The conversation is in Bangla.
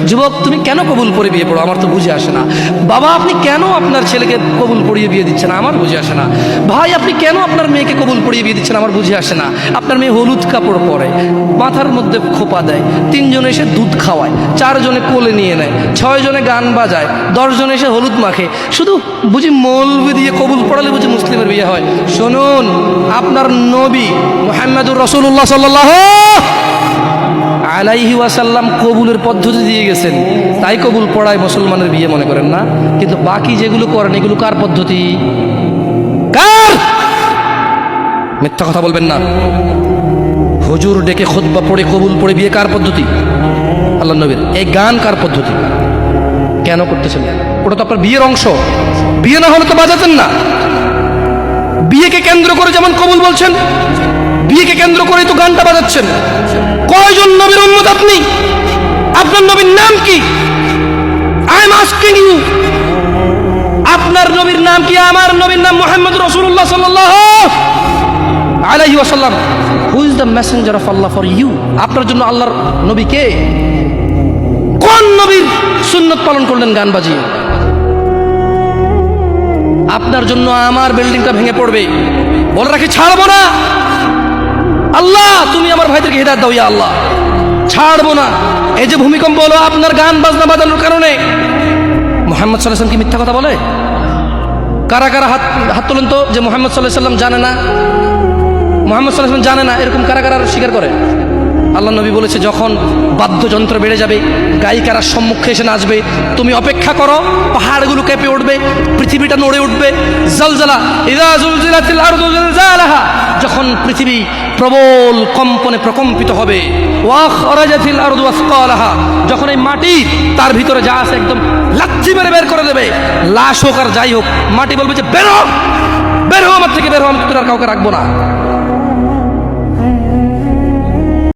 যুবক তুমি কেন কবুল পড়ে বিয়ে পড়ো, আমার তো বুঝে আসে না। বাবা আপনি কেন আপনার ছেলেকে কবুল পড়িয়ে বিয়ে দিচ্ছেন, আমার বুঝে আসে না। ভাই আপনি কেন আপনার মেয়েকে কবুল পড়িয়ে বিয়ে দিচ্ছেন, আমার বুঝে আসে না। আপনার মেয়ে হলুদ কাপড় পরে, মাথার মধ্যে খোপা দেয়, 3 জনে এসে দুধ খাওয়ায়, 4 জনে কোলে নিয়ে নেয়, 6 জনে গান বাজায়, 10 জনে এসে হলুদ মাখে, শুধু বুঝি মৌলবি দিয়ে কবুল পড়ালে বুঝি মুসলিমের বিয়ে হয়। শুনুন, আপনার নবী মুহাম্মদুর রাসূলুল্লাহ সাল্লাল্লাহু আলাইহি ওয়াসাল্লাম কবুলের পদ্ধতি দিয়ে গেছেন, তাই কবুল পড়ায় মুসলমানের বিয়ে মনে করেন না। কিন্তু বাকি যেগুলো করেন এগুলো কার পদ্ধতি? কার? মিথ্যা কথা বলবেন না। হুজুর ডেকে খুতবা পড়ে কবুল পড়ে বিয়ে কার পদ্ধতি? আল্লাহ নবীর। এই গান কার পদ্ধতি? কেন করতেছেন? ওটা তো আপনার বিয়ের অংশ, বিয়ে না হলে তো বাজাতেন না। বিয়েকে কেন্দ্র করে যেমন কবুল বলছেন, বিয়েকে কেন্দ্র করেই তো গানটা বাজাচ্ছেন। কয়জন নবীর উম্মত আপনি? আপনার নবীর নাম কি? আই এম আস্কিং ইউ, আপনার নবীর নাম কি? আমার নবীর নাম মুহাম্মদ রাসূলুল্লাহ সাল্লাল্লাহু আলাইহি ওয়াসাল্লাম। Who is the messenger of Allah for you? আপনার জন্য আল্লাহর নবী কে? কোন নবীর সুন্নত পালন করলেন গান বাজিয়ে? আপনার জন্য আমার বিল্ডিংটা ভেঙে পড়বে, বলে রাখি ছাড়বো না। আল্লাহ তুমি আমার ভাইদেরকে হিদায়াত দাও, ইয়া আল্লাহ, ছাড়বো না। এই যে ভূমিকম্প হলো আপনার গান বাজনা বাজানোর কারণে। মুহাম্মদ সাল্লাল্লাহু আলাইহি ওয়াসাল্লাম কি মিথ্যা কথা বলে? কারা কারা হাত তোলেন তো যে মুহাম্মদ সাল্লাল্লাহু আলাইহি ওয়াসাল্লাম জানে না, মুহাম্মদ সাল্লাল্লাহু আলাইহি ওয়াসাল্লাম জানে না, এরকম কারা কারা স্বীকার করে? আল্লাহ নবী বলেছে যখন বাদ্যযন্ত্র বেড়ে যাবে, গায়িকারা সম্মুখে এসে নাচবে, তুমি অপেক্ষা করো, পাহাড়গুলো কেঁপে উঠবে, পৃথিবীটা নড়ে উঠবে। জালজালা ইযা জুলজিলাতিল আরদু জিলজালাহা, যখন পৃথিবী প্রবল কম্পনে প্রকম্পিত হবে। ওয়া খরাজাতিল আরদু আসকালাহা, যখন এই মাটি তার ভিতরে যা আছে একদম লাথি মেরে বের করে দেবে, লাশ হোক আর যাই হোক, মাটি বলবে যে বের হও, বের হও আমার থেকে, বের হও, আমি তোর আর কাউকে রাখবো না।